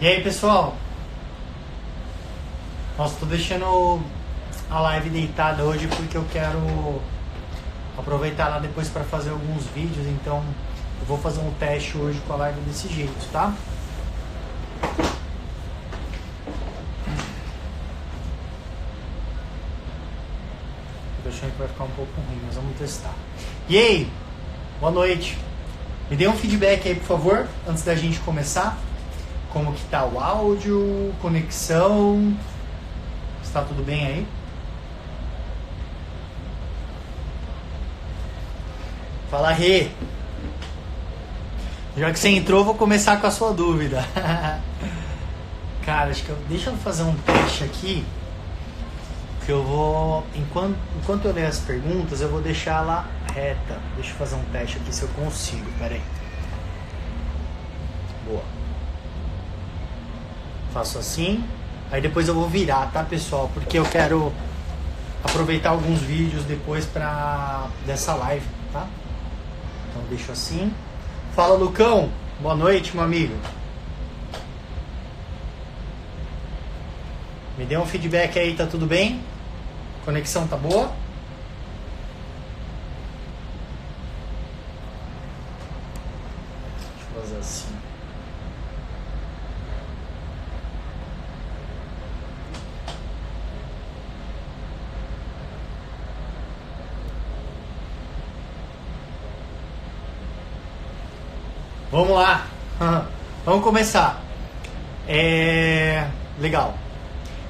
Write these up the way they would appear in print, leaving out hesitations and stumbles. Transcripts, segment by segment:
E aí, pessoal? Nossa, tô deixando a live deitada hoje porque eu quero aproveitar lá depois para fazer alguns vídeos, então eu vou fazer um teste hoje com a live desse jeito, tá? Tô achando que vai ficar um pouco ruim, mas vamos testar. E aí? Boa noite. Me dê um feedback aí, por favor, antes da gente começar. Como que tá o áudio, conexão? Está tudo bem aí? Fala, Rê. Já que você entrou, vou começar com a sua dúvida. Cara, deixa eu fazer um teste aqui. Que eu vou... Enquanto eu ler as perguntas, eu vou deixar ela reta. Deixa eu fazer um teste aqui se eu consigo. Pera aí. Boa. Faço assim. Aí depois eu vou virar, tá, pessoal? Porque eu quero aproveitar alguns vídeos depois dessa live, tá? Então deixo assim. Fala, Lucão. Boa noite, meu amigo. Me dê um feedback aí, tá tudo bem? Conexão tá boa? Deixa eu fazer assim. Vamos lá. Vamos começar. Legal.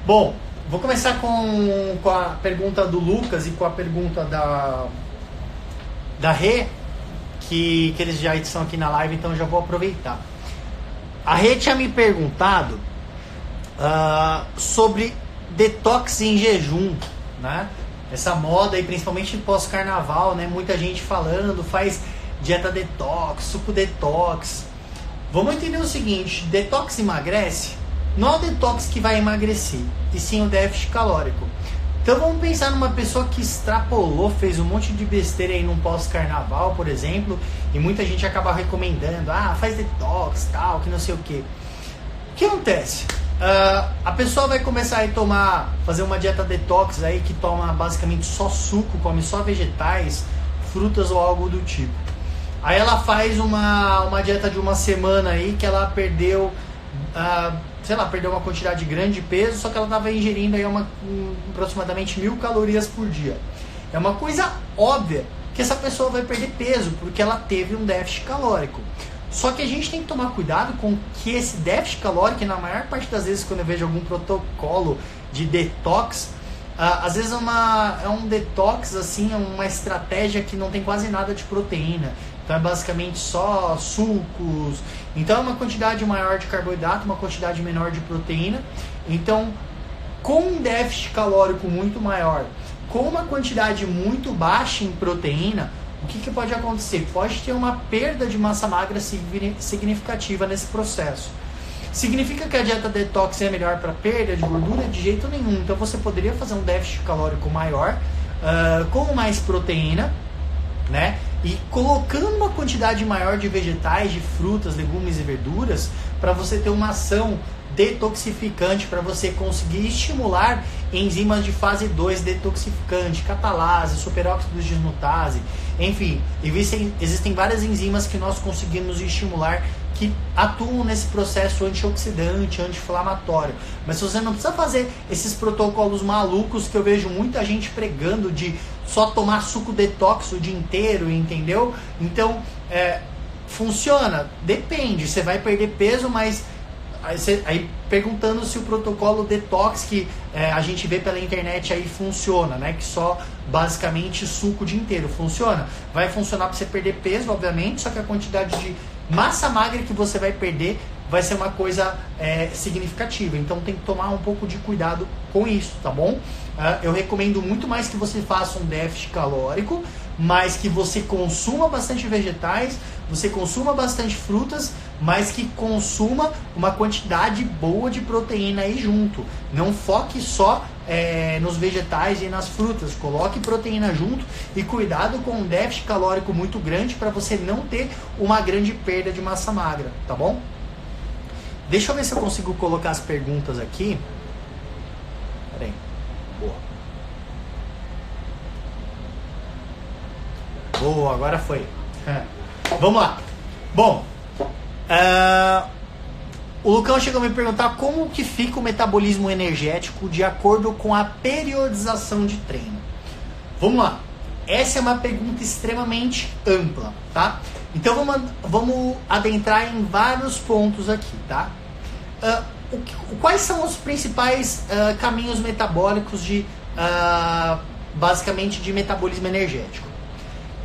Bom, vou começar com a pergunta do Lucas e com a pergunta da Rê, que eles já estão aqui na live, então já vou aproveitar. A Rê tinha me perguntado sobre detox em jejum, né? Essa moda aí, principalmente pós-carnaval, né? Muita gente falando, faz dieta detox, suco detox. Vamos entender o seguinte, detox emagrece? Não é o detox que vai emagrecer, e sim o déficit calórico. Então vamos pensar numa pessoa que extrapolou, fez um monte de besteira aí num pós-carnaval, por exemplo, e muita gente acaba recomendando, faz detox, tal, que não sei o que. O que acontece? A pessoa vai começar a fazer uma dieta detox aí que toma basicamente só suco, come só vegetais, frutas ou algo do tipo. Aí ela faz uma dieta de uma semana aí que ela perdeu, perdeu uma quantidade grande de peso, só que ela estava ingerindo aí aproximadamente 1000 calorias por dia. É uma coisa óbvia que essa pessoa vai perder peso, porque ela teve um déficit calórico. Só que a gente tem que tomar cuidado com que esse déficit calórico, na maior parte das vezes quando eu vejo algum protocolo de detox, às vezes é um detox, assim, é uma estratégia que não tem quase nada de proteína. Então é basicamente só sucos. Então é uma quantidade maior de carboidrato, uma quantidade menor de proteína. Então, com um déficit calórico muito maior, com uma quantidade muito baixa em proteína, o que pode acontecer? Pode ter uma perda de massa magra significativa nesse processo. Significa que a dieta detox é melhor para perda de gordura? De jeito nenhum. Então você poderia fazer um déficit calórico maior, com mais proteína, né? E colocando uma quantidade maior de vegetais, de frutas, legumes e verduras, para você ter uma ação detoxificante, para você conseguir estimular enzimas de fase 2 detoxificante, catalase, superóxido de dismutase, enfim, existem várias enzimas que nós conseguimos estimular que atuam nesse processo antioxidante, anti-inflamatório. Mas você não precisa fazer esses protocolos malucos que eu vejo muita gente pregando de só tomar suco detox o dia inteiro, entendeu? Então, funciona? Depende, você vai perder peso, mas aí perguntando se o protocolo detox que a gente vê pela internet aí funciona, né? Que só basicamente suco o dia inteiro funciona. Vai funcionar para você perder peso, obviamente, só que a quantidade de massa magra que você vai perder vai ser uma coisa significativa. Então tem que tomar um pouco de cuidado com isso, tá bom? Eu recomendo muito mais que você faça um déficit calórico, mas que você consuma bastante vegetais, você consuma bastante frutas, mas que consuma uma quantidade boa de proteína aí junto. Não foque só nos vegetais e nas frutas. Coloque proteína junto e cuidado com um déficit calórico muito grande para você não ter uma grande perda de massa magra, tá bom? Deixa eu ver se eu consigo colocar as perguntas aqui. Pera aí. Boa. Boa, agora foi. Vamos lá. Bom, o Lucão chegou a me perguntar como que fica o metabolismo energético de acordo com a periodização de treino. Vamos lá. Essa é uma pergunta extremamente ampla, tá? Então vamos adentrar em vários pontos aqui, tá? Quais são os principais caminhos metabólicos basicamente de metabolismo energético?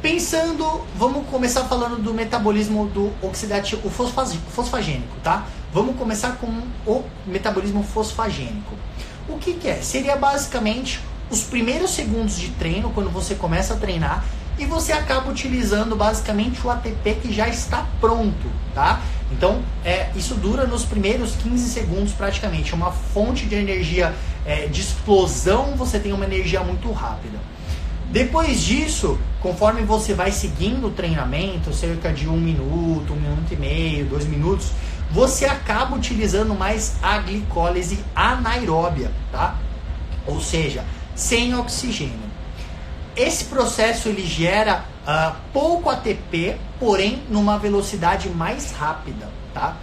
Pensando, vamos começar falando do metabolismo do oxidativo, o fosfagênico, tá? Vamos começar com o metabolismo fosfagênico. O que é? Seria basicamente os primeiros segundos de treino, quando você começa a treinar, e você acaba utilizando basicamente o ATP que já está pronto, tá? Então, isso dura nos primeiros 15 segundos praticamente. É uma fonte de energia de explosão, você tem uma energia muito rápida. Depois disso, conforme você vai seguindo o treinamento, cerca de 1 minuto, 1 minuto e meio, 2 minutos, você acaba utilizando mais a glicólise anaeróbia, tá? Ou seja, sem oxigênio. Esse processo ele gera pouco ATP, porém numa velocidade mais rápida, tá?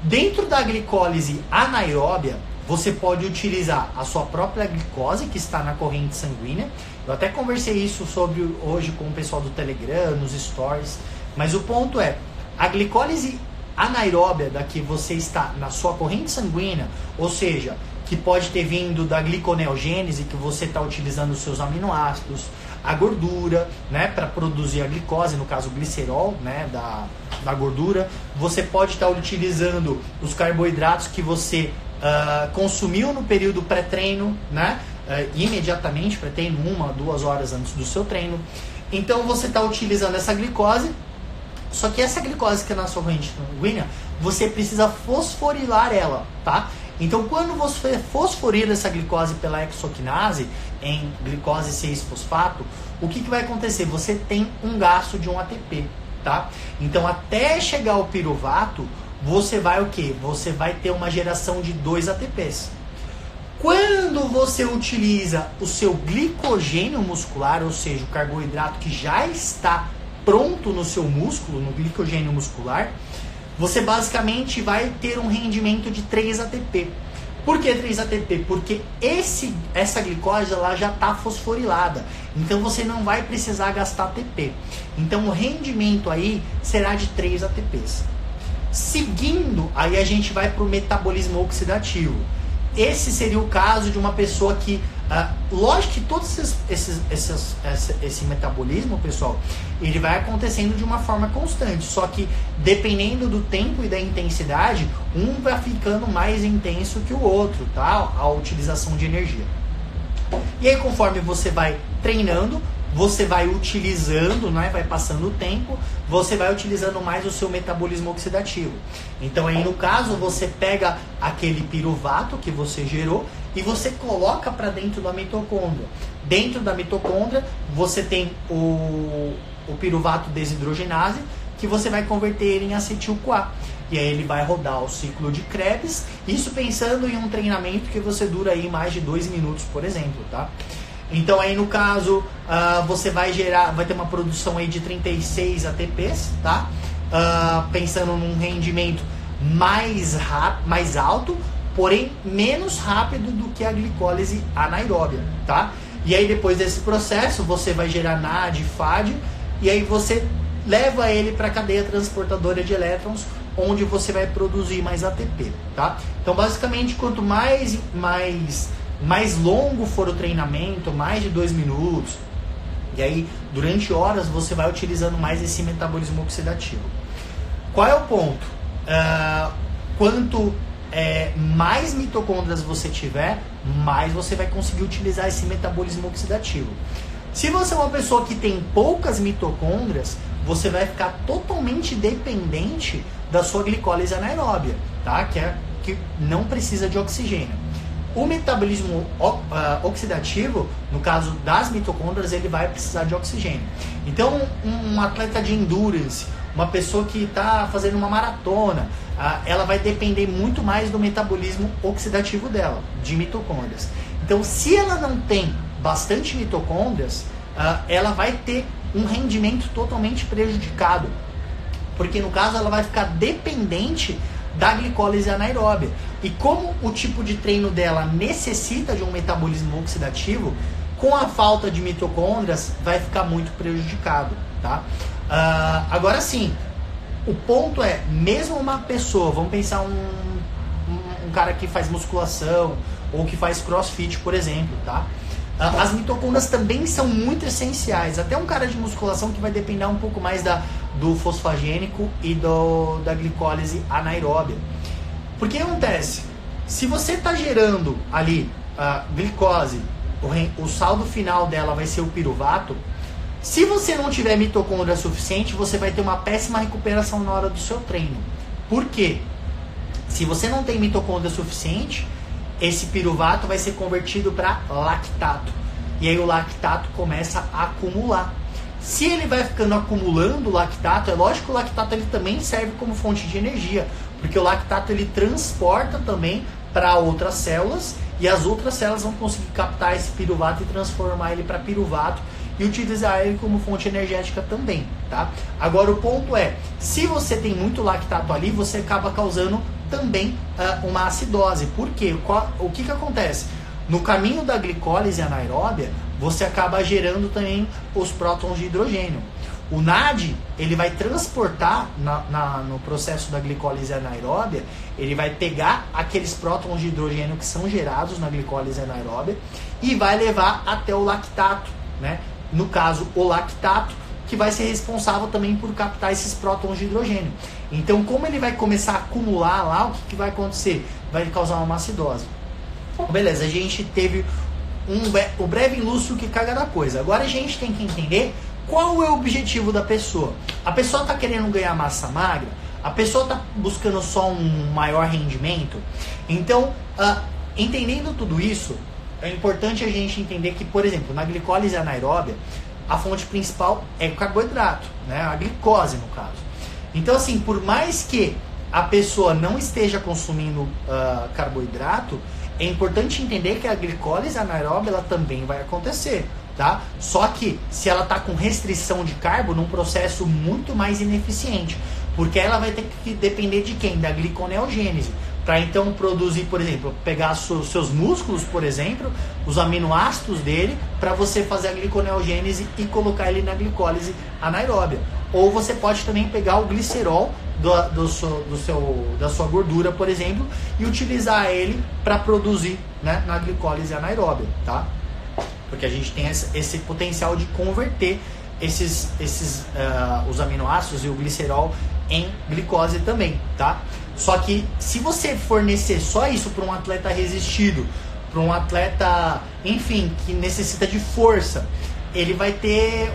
Dentro da glicólise anaeróbia, você pode utilizar a sua própria glicose que está na corrente sanguínea. Eu até conversei isso sobre hoje com o pessoal do Telegram, nos stories, mas o ponto é, a glicólise anaeróbia da que você está na sua corrente sanguínea, ou seja, que pode ter vindo da gliconeogênese, que você está utilizando os seus aminoácidos, a gordura, né, para produzir a glicose, no caso o glicerol, né, da gordura. Você pode estar utilizando os carboidratos que você consumiu no período pré-treino, né, imediatamente pré-treino, 1 a 2 horas antes do seu treino. Então você está utilizando essa glicose, só que essa glicose que é na sua corrente sanguínea, você precisa fosforilar ela, tá? Então, quando você fosforila essa glicose pela hexoquinase, em glicose 6-fosfato, o que vai acontecer? Você tem um gasto de um ATP, tá? Então, até chegar ao piruvato, você vai o quê? Você vai ter uma geração de 2 ATPs. Quando você utiliza o seu glicogênio muscular, ou seja, o carboidrato que já está pronto no seu músculo, no glicogênio muscular, você basicamente vai ter um rendimento de 3 ATP. Por que 3 ATP? Porque essa glicose ela já está fosforilada, então você não vai precisar gastar ATP. Então o rendimento aí será de 3 ATPs. Seguindo, aí a gente vai para o metabolismo oxidativo. Esse seria o caso de uma pessoa que, lógico que todo esse metabolismo, pessoal, ele vai acontecendo de uma forma constante, só que dependendo do tempo e da intensidade, um vai ficando mais intenso que o outro, tá? A utilização de energia. E aí, conforme você vai treinando, você vai utilizando, né, vai passando o tempo, você vai utilizando mais o seu metabolismo oxidativo. Então aí no caso você pega aquele piruvato que você gerou e você coloca para dentro da mitocôndria. Dentro da mitocôndria você tem o piruvato desidrogenase que você vai converter ele em acetil-CoA. E aí ele vai rodar o ciclo de Krebs, isso pensando em um treinamento que você dura aí mais de 2 minutos, por exemplo, tá? Então aí no caso você vai ter uma produção aí de 36 ATPs, tá? Pensando num rendimento mais alto, porém menos rápido do que a glicólise anaeróbia, tá? E aí depois desse processo você vai gerar NAD e FAD e aí você leva ele para a cadeia transportadora de elétrons, onde você vai produzir mais ATP, tá? Então basicamente quanto mais longo for o treinamento, mais de 2 minutos, e aí durante horas você vai utilizando mais esse metabolismo oxidativo. Qual é o ponto? Quanto mais mitocôndrias você tiver, mais você vai conseguir utilizar esse metabolismo oxidativo. Se você é uma pessoa que tem poucas mitocôndrias, você vai ficar totalmente dependente da sua glicólise anaeróbia, tá? Que não precisa de oxigênio. O metabolismo oxidativo, no caso das mitocôndrias, ele vai precisar de oxigênio. Então, um atleta de endurance, uma pessoa que está fazendo uma maratona, ela vai depender muito mais do metabolismo oxidativo dela, de mitocôndrias. Então, se ela não tem bastante mitocôndrias, ela vai ter um rendimento totalmente prejudicado, porque no caso ela vai ficar dependente da glicólise anaeróbia. E como o tipo de treino dela necessita de um metabolismo oxidativo, com a falta de mitocôndrias vai ficar muito prejudicado, tá? Agora sim, o ponto é, mesmo uma pessoa, vamos pensar um cara que faz musculação ou que faz crossfit, por exemplo, tá? As mitocôndrias também são muito essenciais. Até um cara de musculação que vai depender um pouco mais do fosfagênico e da glicólise anaeróbia. Porque acontece? Se você está gerando ali a glicose, o saldo final dela vai ser o piruvato. Se você não tiver mitocôndria suficiente, você vai ter uma péssima recuperação na hora do seu treino. Por quê? Se você não tem mitocôndria suficiente, esse piruvato vai ser convertido para lactato. E aí o lactato começa a acumular. Se ele vai ficando acumulando lactato, é lógico que o lactato ele também serve como fonte de energia, porque o lactato ele transporta também para outras células, e as outras células vão conseguir captar esse piruvato e transformar ele para piruvato e utilizar ele como fonte energética também, tá? Agora o ponto é, se você tem muito lactato ali, você acaba causando também uma acidose. Por quê? O que acontece? No caminho da glicólise anaeróbia, você acaba gerando também os prótons de hidrogênio. O NAD, ele vai transportar no processo da glicólise anaeróbia, ele vai pegar aqueles prótons de hidrogênio que são gerados na glicólise anaeróbia e vai levar até o lactato, né? No caso, o lactato, que vai ser responsável também por captar esses prótons de hidrogênio. Então, como ele vai começar a acumular lá, o que vai acontecer? Vai causar uma acidose. Beleza, a gente teve o breve ilustro que caga da coisa. Agora a gente tem que entender qual é o objetivo da pessoa. A pessoa está querendo ganhar massa magra? A pessoa está buscando só um maior rendimento? Então, entendendo tudo isso, é importante a gente entender que, por exemplo, na glicólise anaeróbia, a fonte principal é o carboidrato, né? A glicose, no caso. Então, assim, por mais que a pessoa não esteja consumindo carboidrato, é importante entender que a glicólise anaeróbia ela também vai acontecer, tá? Só que se ela está com restrição de carbo, num processo muito mais ineficiente, porque ela vai ter que depender de quem? Da gliconeogênese. Para então produzir, por exemplo, pegar seus músculos, por exemplo, os aminoácidos dele, para você fazer a gliconeogênese e colocar ele na glicólise anaeróbia. Ou você pode também pegar o glicerol da sua gordura, por exemplo, e utilizar ele para produzir, né, na glicólise anaeróbia, tá? Porque a gente tem esse potencial de converter os aminoácidos e o glicerol em glicose também, tá? Só que se você fornecer só isso para um atleta resistido, para um atleta, enfim, que necessita de força, ele vai ter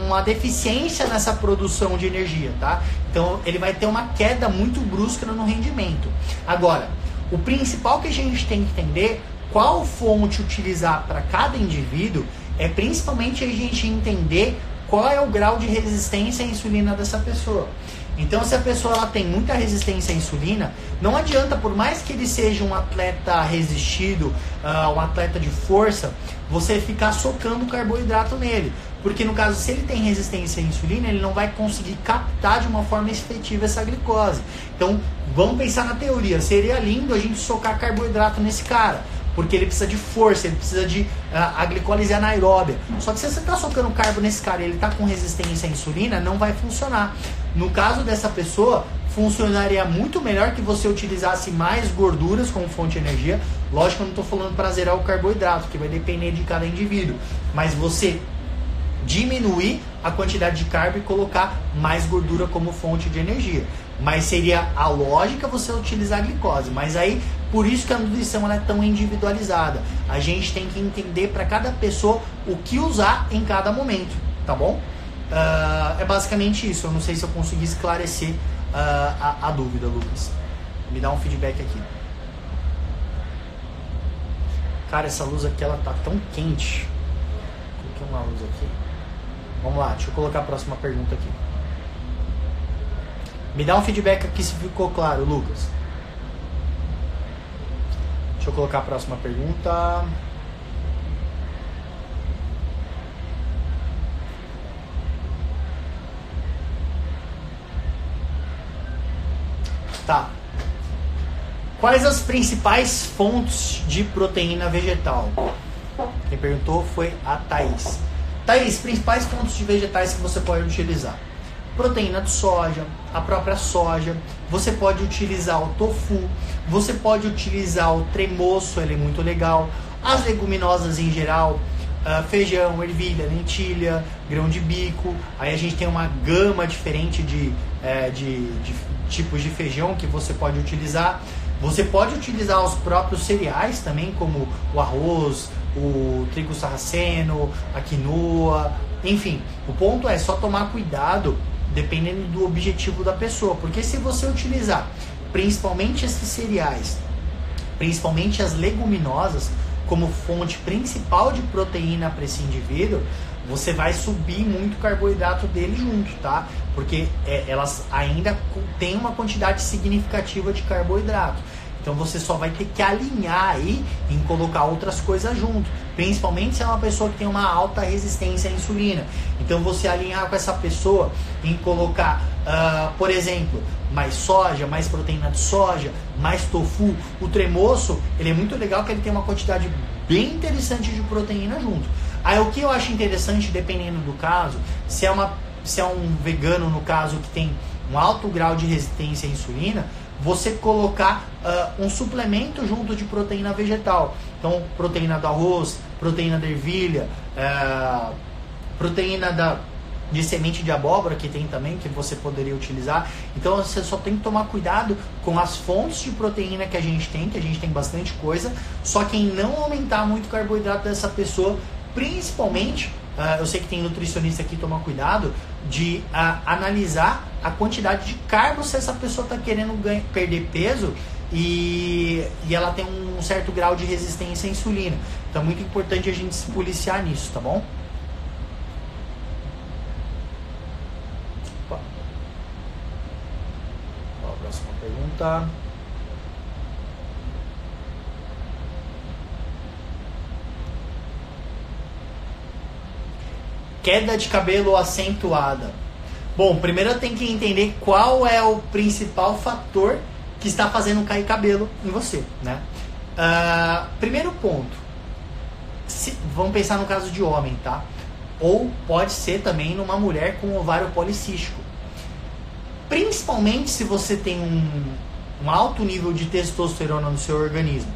uma deficiência nessa produção de energia, tá? Então ele vai ter uma queda muito brusca no rendimento. Agora, o principal que a gente tem que entender, qual fonte utilizar para cada indivíduo, é principalmente a gente entender qual é o grau de resistência à insulina dessa pessoa. Então, se a pessoa ela tem muita resistência à insulina, não adianta, por mais que ele seja um atleta resistido, um atleta de força, você ficar socando carboidrato nele. Porque, no caso, se ele tem resistência à insulina, ele não vai conseguir captar de uma forma efetiva essa glicose. Então, vamos pensar na teoria. Seria lindo a gente socar carboidrato nesse cara, porque ele precisa de força, ele precisa de a glicólise anaeróbia. Só que se você está socando carbo nesse cara e ele está com resistência à insulina, não vai funcionar. No caso dessa pessoa, funcionaria muito melhor que você utilizasse mais gorduras como fonte de energia. Lógico que eu não estou falando para zerar o carboidrato, que vai depender de cada indivíduo. Mas você diminuir a quantidade de carbo e colocar mais gordura como fonte de energia. Mas seria a lógica você utilizar a glicose. Mas aí, por isso que a nutrição ela é tão individualizada. A gente tem que entender para cada pessoa o que usar em cada momento, tá bom? É basicamente isso. Eu não sei se eu consegui esclarecer a dúvida, Lucas. Me dá um feedback aqui. Cara, essa luz aqui ela tá tão quente. Coloquei uma luz aqui. Vamos lá, deixa eu colocar a próxima pergunta aqui. Me dá um feedback aqui se ficou claro, Lucas. Deixa eu colocar a próxima pergunta. Tá. Quais as principais fontes de proteína vegetal? Quem perguntou foi a Thaís. Thaís, principais fontes de vegetais que você pode utilizar: proteína de soja, a própria soja, você pode utilizar o tofu, você pode utilizar o tremoço, ele é muito legal, as leguminosas em geral, feijão, ervilha, lentilha, grão de bico. Aí a gente tem uma gama diferente de tipos de feijão que você pode utilizar. Você pode utilizar os próprios cereais também, como o arroz, o trigo sarraceno, a quinoa, enfim. O ponto é só tomar cuidado dependendo do objetivo da pessoa, porque se você utilizar principalmente esses cereais, principalmente as leguminosas, como fonte principal de proteína para esse indivíduo, você vai subir muito o carboidrato dele junto, tá? Porque elas ainda têm uma quantidade significativa de carboidrato. Então você só vai ter que alinhar aí em colocar outras coisas junto, principalmente se é uma pessoa que tem uma alta resistência à insulina. Então você alinhar com essa pessoa em colocar, por exemplo, mais soja, mais proteína de soja, mais tofu. O tremoço, ele é muito legal que ele tem uma quantidade bem interessante de proteína junto. Aí o que eu acho interessante, dependendo do caso, se é um vegano, no caso, que tem um alto grau de resistência à insulina, você colocar um suplemento junto de proteína vegetal. Então, proteína do arroz, proteína da ervilha, proteína de semente de abóbora, que tem também, que você poderia utilizar. Então, você só tem que tomar cuidado com as fontes de proteína que a gente tem bastante coisa, só que em não aumentar muito o carboidrato dessa pessoa, principalmente, eu sei que tem nutricionista aqui, tomar cuidado de analisar a quantidade de carbos se essa pessoa está querendo perder peso e ela tem um certo grau de resistência à insulina. Então é muito importante a gente se policiar nisso, tá bom? Opa. Ó, a próxima pergunta. Queda de cabelo acentuada. Bom, primeiro eu tenho que entender qual é o principal fator que está fazendo cair cabelo em você, né? Primeiro ponto, vamos pensar no caso de homem, tá? Ou pode ser também numa mulher com ovário policístico. Principalmente se você tem um alto nível de testosterona no seu organismo.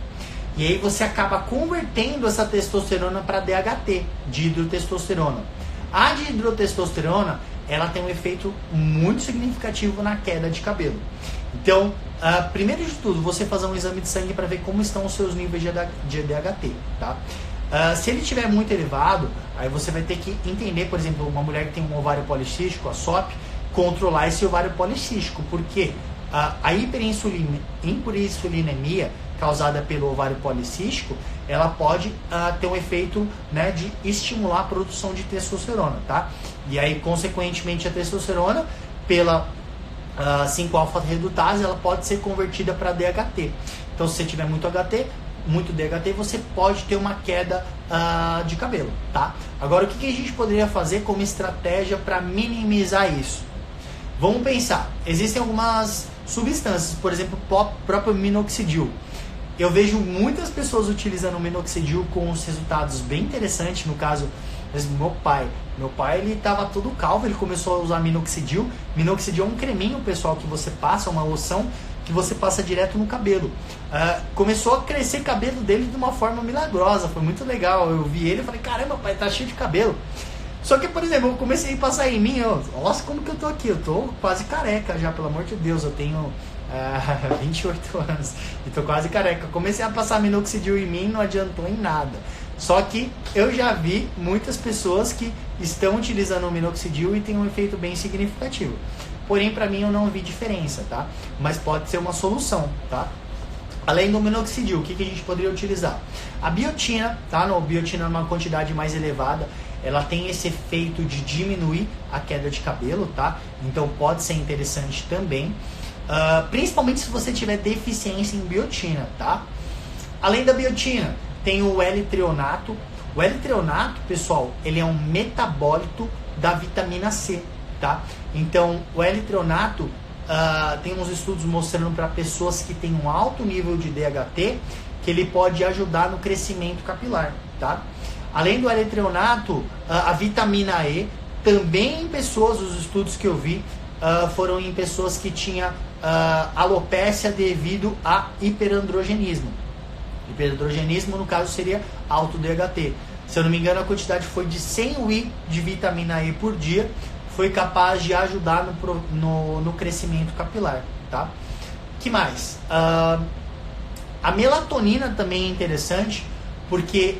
E aí você acaba convertendo essa testosterona para DHT, dihidrotestosterona. A dihidrotestosterona, ela tem um efeito muito significativo na queda de cabelo. Então, primeiro de tudo, você fazer um exame de sangue para ver como estão os seus níveis de DHT, tá? Se ele estiver muito elevado, aí você vai ter que entender, por exemplo, uma mulher que tem um ovário policístico, a SOP, controlar esse ovário policístico, porque a hiperinsulinemia causada pelo ovário policístico, ela pode ter um efeito, né, de estimular a produção de testosterona, tá? E aí, consequentemente, a testosterona, pela 5-alfa-redutase, ela pode ser convertida para DHT. Então, se você tiver muito DHT, você pode ter uma queda de cabelo, tá? Agora, o que a gente poderia fazer como estratégia para minimizar isso? Vamos pensar, existem algumas substâncias, por exemplo, o próprio minoxidil. Eu vejo muitas pessoas utilizando o minoxidil com os resultados bem interessantes. No caso, meu pai, ele estava todo calvo, ele começou a usar minoxidil. Minoxidil é um creminho, pessoal, que você passa, uma loção que você passa direto no cabelo. Começou a crescer cabelo dele de uma forma milagrosa, foi muito legal. Eu vi ele e falei, caramba, pai, tá cheio de cabelo. Só que, por exemplo, eu comecei a passar em mim, nossa, como que eu tô aqui? Eu tô quase careca já, pelo amor de Deus, eu tenho 28 anos e tô quase careca. Eu comecei a passar minoxidil em mim, não adiantou em nada. Só que eu já vi muitas pessoas que estão utilizando o minoxidil e tem um efeito bem significativo. Porém, para mim, eu não vi diferença, tá? Mas pode ser uma solução, tá? Além do minoxidil, o que a gente poderia utilizar? A biotina, tá? A biotina numa quantidade mais elevada, ela tem esse efeito de diminuir a queda de cabelo, tá? Então pode ser interessante também, principalmente se você tiver deficiência em biotina, tá? Além da biotina, tem o L-treonato. O L-treonato, pessoal, ele é um metabólito da vitamina C, tá? Então, o L-treonato tem uns estudos mostrando para pessoas que têm um alto nível de DHT que ele pode ajudar no crescimento capilar, tá? Além do L-treonato, a vitamina E, também em pessoas, os estudos que eu vi, foram em pessoas que tinham alopécia devido a hiperandrogenismo. Hiperandrogenismo, no caso, seria alto DHT. Se eu não me engano, a quantidade foi de 100 UI de vitamina E por dia, foi capaz de ajudar no crescimento capilar, tá? Que mais? A melatonina também é interessante, porque,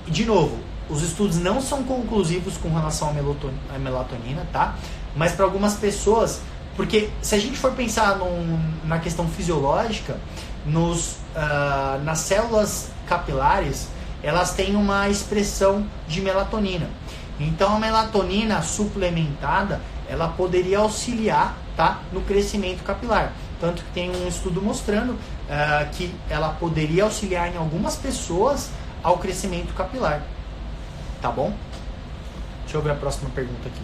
de novo, os estudos não são conclusivos com relação à melatonina, tá? Mas para algumas pessoas, porque se a gente for pensar na questão fisiológica, nas células capilares, elas têm uma expressão de melatonina. Então a melatonina suplementada, ela poderia auxiliar, tá, no crescimento capilar. Tanto que tem um estudo mostrando que ela poderia auxiliar em algumas pessoas ao crescimento capilar. Tá bom? Deixa eu ver a próxima pergunta aqui.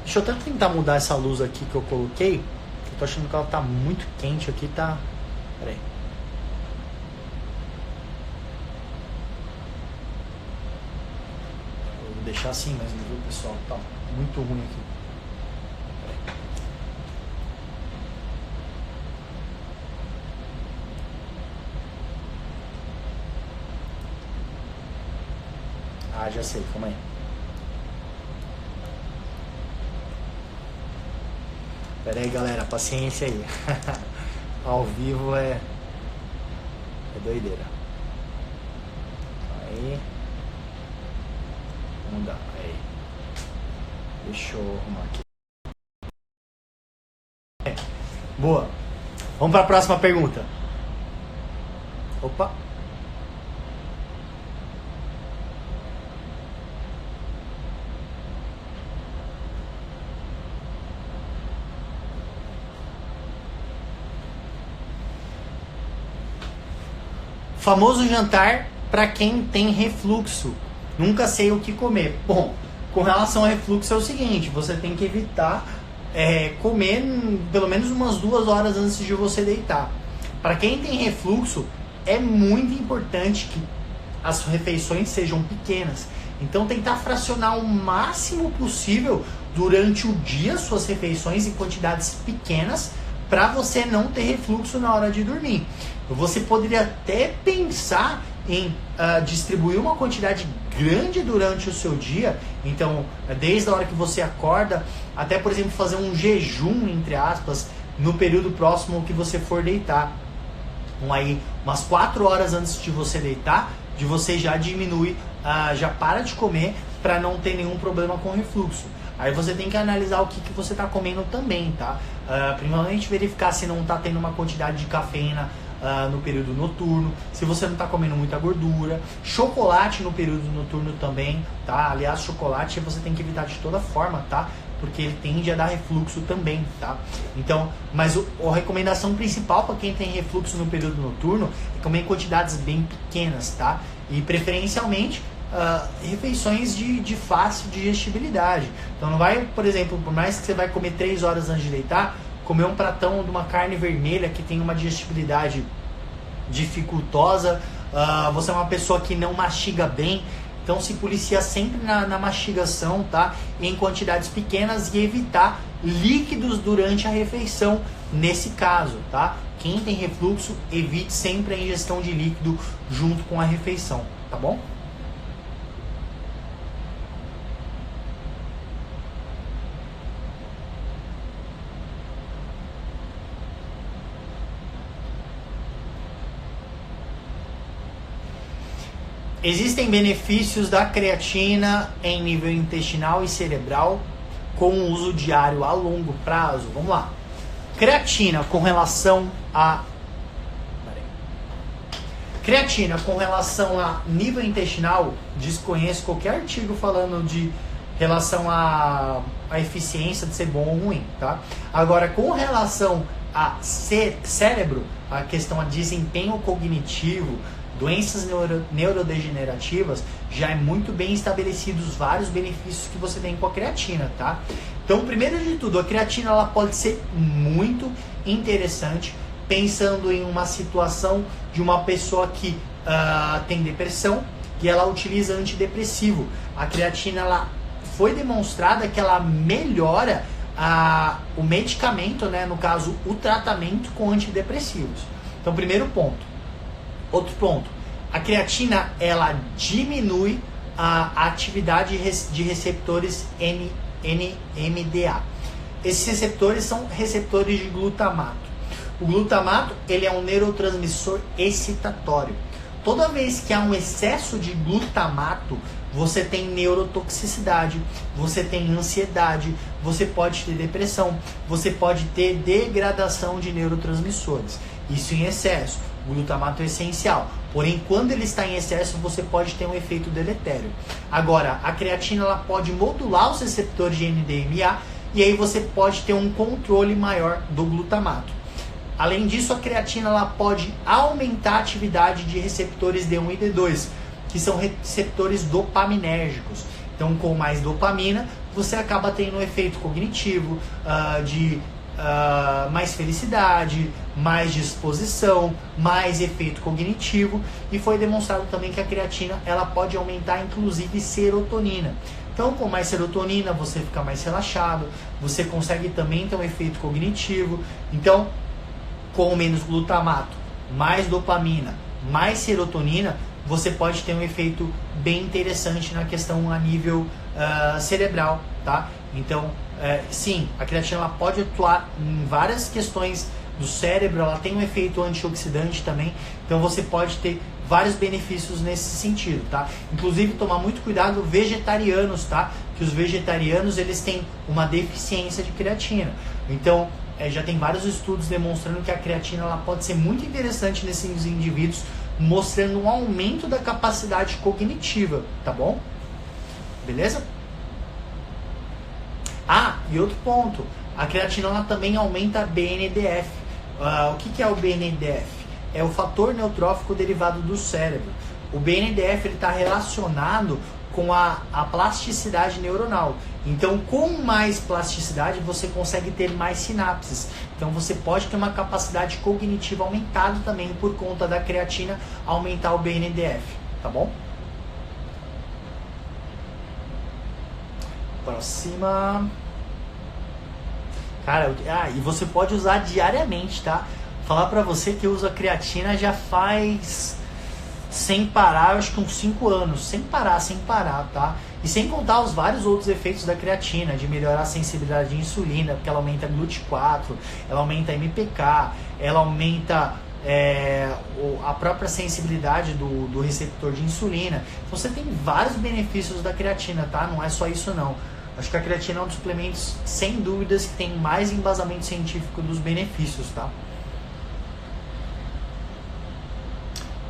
Deixa eu até tentar mudar essa luz aqui que eu coloquei. Eu tô achando que ela tá muito quente aqui, tá? Pera aí. Vou deixar assim mesmo, viu, pessoal? Tá muito ruim aqui. Ah, já sei, calma aí. Pera aí, galera, paciência aí. Ao vivo é doideira. Aí. Vamos dar, aí. Deixa eu arrumar aqui. Boa. Vamos para a próxima pergunta. Opa. Famoso jantar para quem tem refluxo. Nunca sei o que comer. Bom, com relação ao refluxo é o seguinte, você tem que evitar comer pelo menos umas 2 horas antes de você deitar. Para quem tem refluxo, é muito importante que as refeições sejam pequenas. Então tentar fracionar o máximo possível durante o dia suas refeições em quantidades pequenas para você não ter refluxo na hora de dormir. Você poderia até pensar em distribuir uma quantidade grande durante o seu dia. Então, desde a hora que você acorda, até, por exemplo, fazer um jejum, entre aspas, no período próximo que você for deitar. Aí, umas 4 horas antes de você deitar, de você já diminui, já para de comer para não ter nenhum problema com refluxo. Aí você tem que analisar o que você está comendo também, tá? Primeiramente verificar se não está tendo uma quantidade de cafeína no período noturno, se você não está comendo muita gordura, chocolate no período noturno também, tá? Aliás, chocolate você tem que evitar de toda forma, tá? Porque ele tende a dar refluxo também, tá? Então, mas a recomendação principal para quem tem refluxo no período noturno é comer em quantidades bem pequenas, tá? E preferencialmente refeições de fácil digestibilidade. Então não vai, por exemplo, por mais que você vai comer 3 horas antes de deitar, comer um pratão de uma carne vermelha que tem uma digestibilidade dificultosa, você é uma pessoa que não mastiga bem, então se policia sempre na mastigação, tá? Em quantidades pequenas e evitar líquidos durante a refeição nesse caso, tá? Quem tem refluxo, evite sempre a ingestão de líquido junto com a refeição, tá bom? Existem benefícios da creatina em nível intestinal e cerebral com o uso diário a longo prazo. Vamos lá. Creatina com relação a nível intestinal, desconheço qualquer artigo falando de relação à eficiência de ser bom ou ruim, tá? Agora, com relação a cérebro, a questão a desempenho cognitivo, doenças neurodegenerativas, já é muito bem estabelecidos vários benefícios que você tem com a creatina, tá? Então, primeiro de tudo, a creatina ela pode ser muito interessante pensando em uma situação de uma pessoa que tem depressão e ela utiliza antidepressivo. A creatina ela foi demonstrada que ela melhora o medicamento, né, no caso o tratamento com antidepressivos. Então, primeiro ponto. Outro ponto, a creatina ela diminui a atividade de receptores NMDA. Esses receptores são receptores de glutamato. O glutamato ele é um neurotransmissor excitatório. Toda vez que há um excesso de glutamato, você tem neurotoxicidade, você tem ansiedade, você pode ter depressão, você pode ter degradação de neurotransmissores. Isso em excesso. O glutamato é essencial. Porém, quando ele está em excesso, você pode ter um efeito deletério. Agora, a creatina ela pode modular os receptores de NMDA e aí você pode ter um controle maior do glutamato. Além disso, a creatina ela pode aumentar a atividade de receptores D1 e D2, que são receptores dopaminérgicos. Então, com mais dopamina, você acaba tendo um efeito cognitivo, mais felicidade, mais disposição, mais efeito cognitivo, e foi demonstrado também que a creatina ela pode aumentar inclusive serotonina. Então, com mais serotonina, você fica mais relaxado, você consegue também ter um efeito cognitivo. Então, com menos glutamato, mais dopamina, mais serotonina, você pode ter um efeito bem interessante na questão a nível cerebral, tá? Então, sim, a creatina ela pode atuar em várias questões do cérebro, ela tem um efeito antioxidante também, então você pode ter vários benefícios nesse sentido, tá? Inclusive, tomar muito cuidado vegetarianos, tá? Que os vegetarianos, eles têm uma deficiência de creatina. Então, já tem vários estudos demonstrando que a creatina ela pode ser muito interessante nesses indivíduos, mostrando um aumento da capacidade cognitiva, tá bom? Beleza? E outro ponto, a creatina ela também aumenta a BNDF. O que é o BNDF? É o fator neurotrófico derivado do cérebro. O BNDF está relacionado com a plasticidade neuronal. Então, com mais plasticidade, você consegue ter mais sinapses. Então, você pode ter uma capacidade cognitiva aumentada também por conta da creatina aumentar o BNDF, tá bom? Próxima. Cara, e você pode usar diariamente, tá? Falar pra você que eu uso a creatina já faz sem parar, acho que uns 5 anos, sem parar, tá? E sem contar os vários outros efeitos da creatina, de melhorar a sensibilidade de insulina, porque ela aumenta GLUT4, ela aumenta MPK, ela aumenta a própria sensibilidade do receptor de insulina. Então você tem vários benefícios da creatina, tá? Não é só isso não. Acho que a creatina é um dos suplementos, sem dúvidas, que tem mais embasamento científico dos benefícios, tá?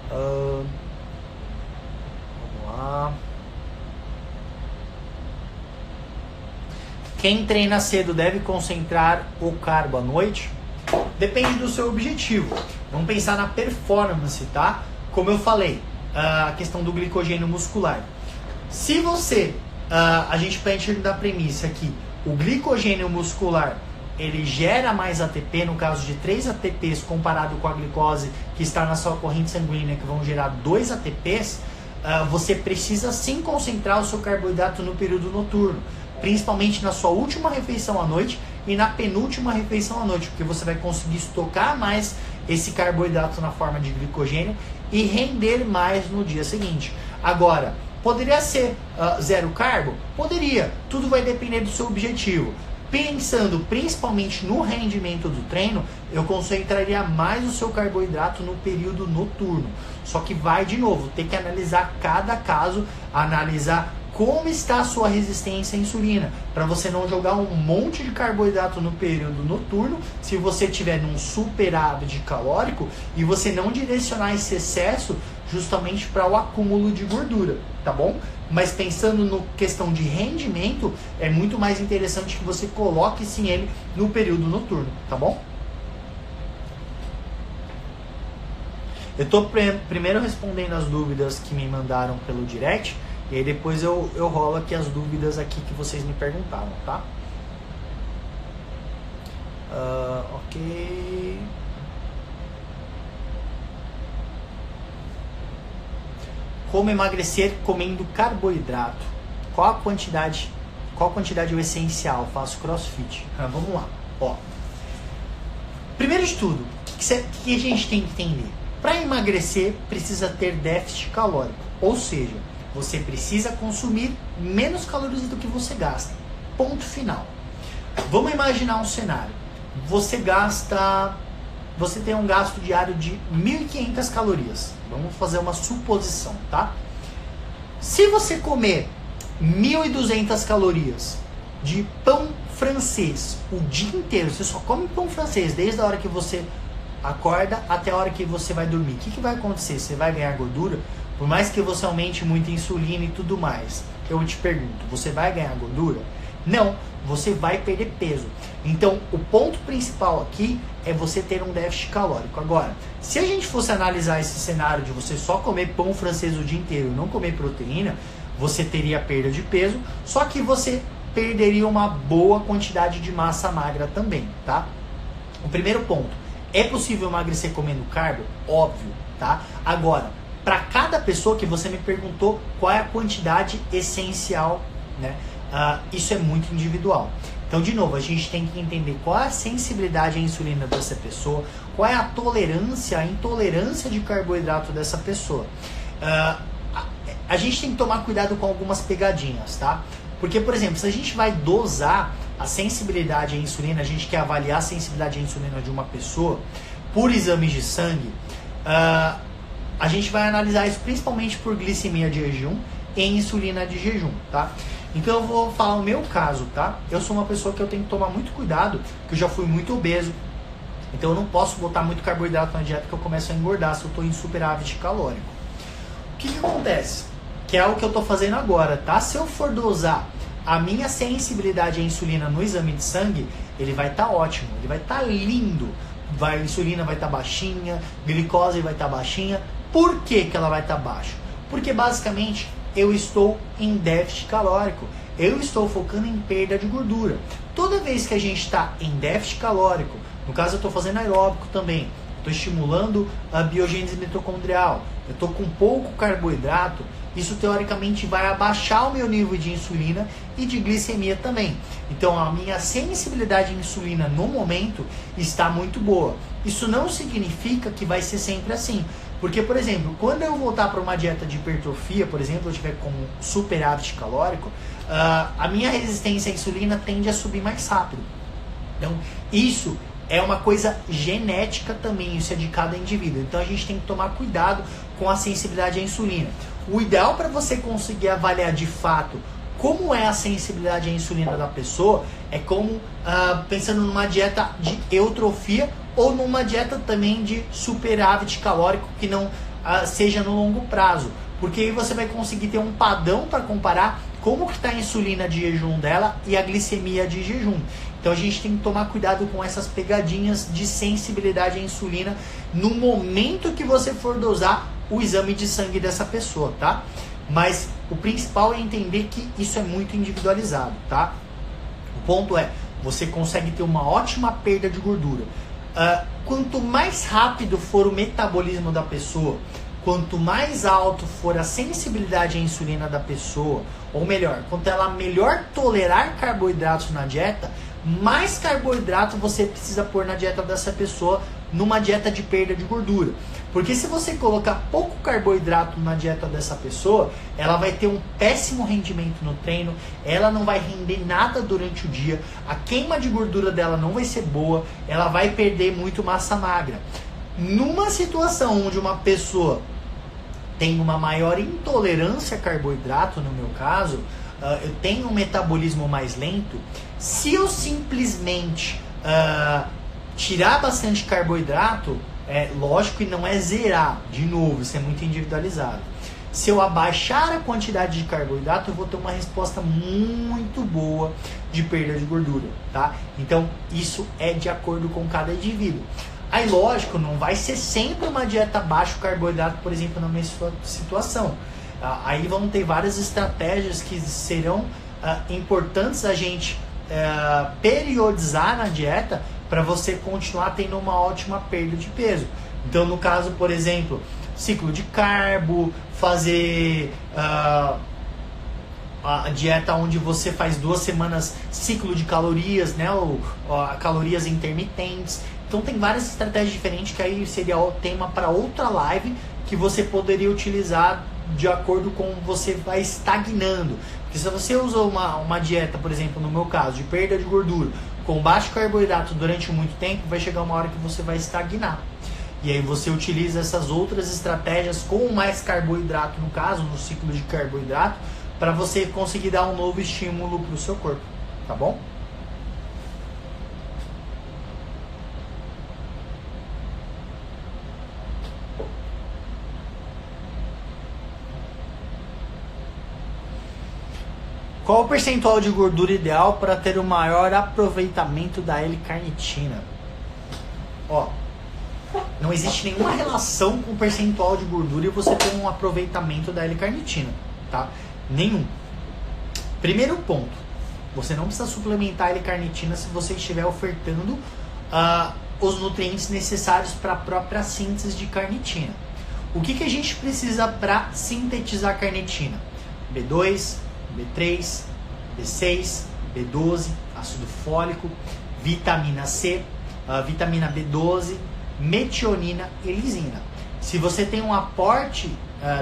Vamos lá. Quem treina cedo deve concentrar o carbo à noite? Depende do seu objetivo. Vamos pensar na performance, tá? Como eu falei, a questão do glicogênio muscular. Se você, a gente parte da premissa que o glicogênio muscular ele gera mais ATP, no caso de 3 ATPs comparado com a glicose que está na sua corrente sanguínea, que vão gerar 2 ATPs, você precisa sim concentrar o seu carboidrato no período noturno, principalmente na sua última refeição à noite e na penúltima refeição à noite, porque você vai conseguir estocar mais esse carboidrato na forma de glicogênio e render mais no dia seguinte. Agora, poderia ser zero carbo? Poderia, tudo vai depender do seu objetivo. Pensando principalmente no rendimento do treino, eu concentraria mais o seu carboidrato no período noturno. Só que vai de novo, ter que analisar cada caso, analisar como está a sua resistência à insulina, para você não jogar um monte de carboidrato no período noturno, se você tiver num superávit calórico, e você não direcionar esse excesso justamente para o acúmulo de gordura, tá bom? Mas pensando no questão de rendimento, é muito mais interessante que você coloque sim ele no período noturno, tá bom? Eu tô primeiro respondendo as dúvidas que me mandaram pelo direct, e aí depois eu rolo aqui as dúvidas aqui que vocês me perguntaram, tá? Ok. Como emagrecer comendo carboidrato? Qual a quantidade é o essencial? Faço crossfit. Vamos lá. Ó. Primeiro de tudo, o que a gente tem que entender? Para emagrecer, precisa ter déficit calórico. Ou seja, você precisa consumir menos calorias do que você gasta. Ponto final. Vamos imaginar um cenário. Você tem um gasto diário de 1.500 calorias. Vamos fazer uma suposição, tá? Se você comer 1.200 calorias de pão francês o dia inteiro, você só come pão francês desde a hora que você acorda até a hora que você vai dormir. O que vai acontecer? Você vai ganhar gordura? Por mais que você aumente muito insulina e tudo mais, eu te pergunto, você vai ganhar gordura? Não, você vai perder peso. Então, o ponto principal aqui é você ter um déficit calórico. Agora, se a gente fosse analisar esse cenário de você só comer pão francês o dia inteiro e não comer proteína, você teria perda de peso, só que você perderia uma boa quantidade de massa magra também, tá? O primeiro ponto, é possível emagrecer comendo carbo? Óbvio, tá? Agora, para cada pessoa que você me perguntou qual é a quantidade essencial, né? Isso é muito individual. Então, de novo, a gente tem que entender qual é a sensibilidade à insulina dessa pessoa, qual é a tolerância, a intolerância de carboidrato dessa pessoa. A gente tem que tomar cuidado com algumas pegadinhas, tá? Porque, por exemplo, se a gente vai dosar a sensibilidade à insulina, a gente quer avaliar a sensibilidade à insulina de uma pessoa por exames de sangue, a gente vai analisar isso principalmente por glicemia de jejum e insulina de jejum, tá? Então eu vou falar o meu caso, tá? Eu sou uma pessoa que eu tenho que tomar muito cuidado, que eu já fui muito obeso, então eu não posso botar muito carboidrato na dieta que eu começo a engordar se eu estou em superávit calórico. O que acontece? Que é o que eu estou fazendo agora, tá? Se eu for dosar a minha sensibilidade à insulina no exame de sangue, ele vai estar ótimo, ele vai estar lindo. A insulina vai estar baixinha, glicose vai estar baixinha. Por que ela vai estar baixa? Porque basicamente eu estou em déficit calórico, eu estou focando em perda de gordura. Toda vez que a gente está em déficit calórico, no caso eu estou fazendo aeróbico também, estou estimulando a biogênese mitocondrial, eu estou com pouco carboidrato, isso teoricamente vai abaixar o meu nível de insulina e de glicemia também. Então a minha sensibilidade à insulina no momento está muito boa. Isso não significa que vai ser sempre assim. Porque, por exemplo, quando eu voltar para uma dieta de hipertrofia, por exemplo, eu tiver com superávit calórico, a minha resistência à insulina tende a subir mais rápido. Então, isso é uma coisa genética também, isso é de cada indivíduo. Então, a gente tem que tomar cuidado com a sensibilidade à insulina. O ideal para você conseguir avaliar de fato como é a sensibilidade à insulina da pessoa é como pensando numa dieta de eutrofia ou numa dieta também de superávit calórico que não seja no longo prazo. Porque aí você vai conseguir ter um padrão para comparar como que está a insulina de jejum dela e a glicemia de jejum. Então a gente tem que tomar cuidado com essas pegadinhas de sensibilidade à insulina no momento que você for dosar o exame de sangue dessa pessoa, tá? Mas o principal é entender que isso é muito individualizado, tá? O ponto é, você consegue ter uma ótima perda de gordura. Quanto mais rápido for o metabolismo da pessoa, quanto mais alto for a sensibilidade à insulina da pessoa, ou melhor, quanto ela melhor tolerar carboidratos na dieta, mais carboidrato você precisa pôr na dieta dessa pessoa numa dieta de perda de gordura. Porque se você colocar pouco carboidrato na dieta dessa pessoa, ela vai ter um péssimo rendimento no treino, ela não vai render nada durante o dia, a queima de gordura dela não vai ser boa, ela vai perder muito massa magra. Numa situação onde uma pessoa tem uma maior intolerância a carboidrato, no meu caso, eu tenho um metabolismo mais lento, se eu simplesmente tirar bastante carboidrato, lógico que não é zerar, de novo, isso é muito individualizado. Se eu abaixar a quantidade de carboidrato, eu vou ter uma resposta muito boa de perda de gordura, tá? Então, isso é de acordo com cada indivíduo. Aí, lógico, não vai ser sempre uma dieta baixo carboidrato, por exemplo, na minha situação. Aí vão ter várias estratégias que serão importantes a gente periodizar na dieta para você continuar tendo uma ótima perda de peso. Então, no caso, por exemplo, ciclo de carbo, fazer a dieta onde você faz 2 semanas ciclo de calorias, né, ou calorias intermitentes. Então tem várias estratégias diferentes que aí seria o tema para outra live que você poderia utilizar de acordo com você vai estagnando. Porque se você usa uma dieta, por exemplo, no meu caso, de perda de gordura, com baixo carboidrato durante muito tempo, vai chegar uma hora que você vai estagnar. E aí você utiliza essas outras estratégias com mais carboidrato, no caso, no ciclo de carboidrato, para você conseguir dar um novo estímulo para o seu corpo, tá bom? Qual o percentual de gordura ideal para ter o maior aproveitamento da L-carnitina? Ó, não existe nenhuma relação com o percentual de gordura e você ter um aproveitamento da L-carnitina, tá? Nenhum. Primeiro ponto, você não precisa suplementar a L-carnitina se você estiver ofertando os nutrientes necessários para a própria síntese de carnitina. O que a gente precisa para sintetizar carnitina? B2, B3, B6, B12, ácido fólico, vitamina C, vitamina B12, metionina e lisina. Se você tem um aporte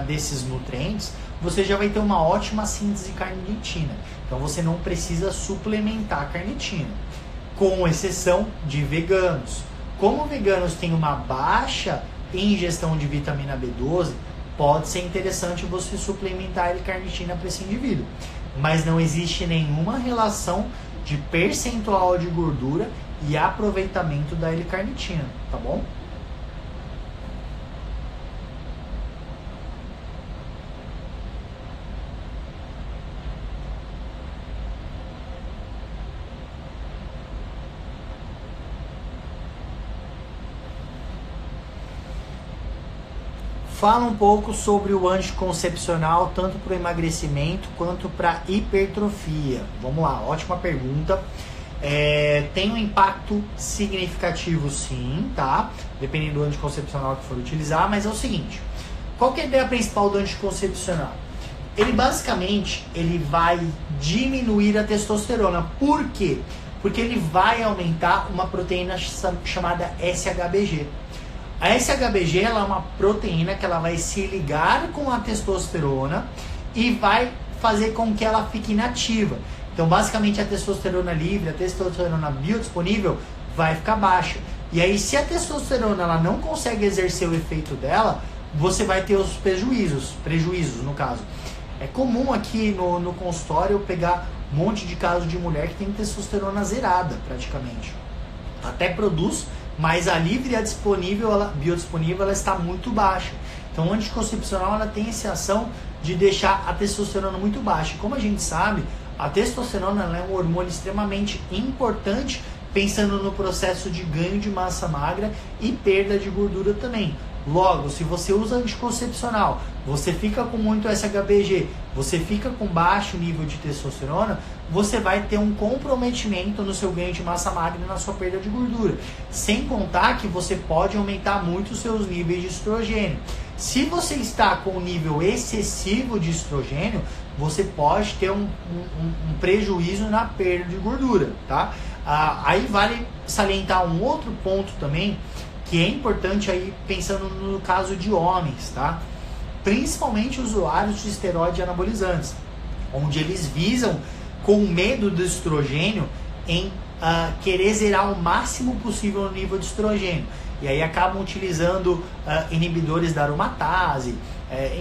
desses nutrientes, você já vai ter uma ótima síntese de carnitina. Então você não precisa suplementar a carnitina, com exceção de veganos. Como veganos têm uma baixa ingestão de vitamina B12, pode ser interessante você suplementar a carnitina para esse indivíduo. Mas não existe nenhuma relação de percentual de gordura e aproveitamento da L-carnitina, tá bom? Fala um pouco sobre o anticoncepcional, tanto para o emagrecimento quanto para hipertrofia. Vamos lá, ótima pergunta. Tem um impacto significativo sim, tá? Dependendo do anticoncepcional que for utilizar, mas é o seguinte. Qual que é a ideia principal do anticoncepcional? Ele basicamente vai diminuir a testosterona. Por quê? Porque ele vai aumentar uma proteína chamada SHBG. A SHBG ela é uma proteína que ela vai se ligar com a testosterona e vai fazer com que ela fique inativa. Então, basicamente, a testosterona livre, a testosterona biodisponível vai ficar baixa. E aí, se a testosterona ela não consegue exercer o efeito dela, você vai ter os prejuízos no caso. É comum aqui no consultório eu pegar um monte de casos de mulher que tem testosterona zerada, praticamente. Até produz, mas a livre e a biodisponível ela está muito baixa. Então o anticoncepcional ela tem essa ação de deixar a testosterona muito baixa. E como a gente sabe, a testosterona ela é um hormônio extremamente importante pensando no processo de ganho de massa magra e perda de gordura também. Logo, se você usa anticoncepcional, você fica com muito SHBG, você fica com baixo nível de testosterona, você vai ter um comprometimento no seu ganho de massa magra e na sua perda de gordura. Sem contar que você pode aumentar muito os seus níveis de estrogênio. Se você está com um nível excessivo de estrogênio, você pode ter um prejuízo na perda de gordura, tá? Aí vale salientar um outro ponto também, que é importante aí pensando no caso de homens, tá? Principalmente usuários de esteroides anabolizantes, onde eles visam com medo do estrogênio em querer zerar o máximo possível o nível de estrogênio. E aí acabam utilizando inibidores da aromatase,